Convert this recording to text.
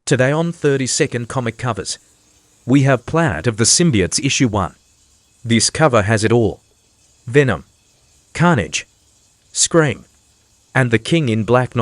Today on 30-second comic covers, we have Plaid of the Symbiotes issue 1. This cover has it all. Venom, Carnage, Scream, and the King in Black.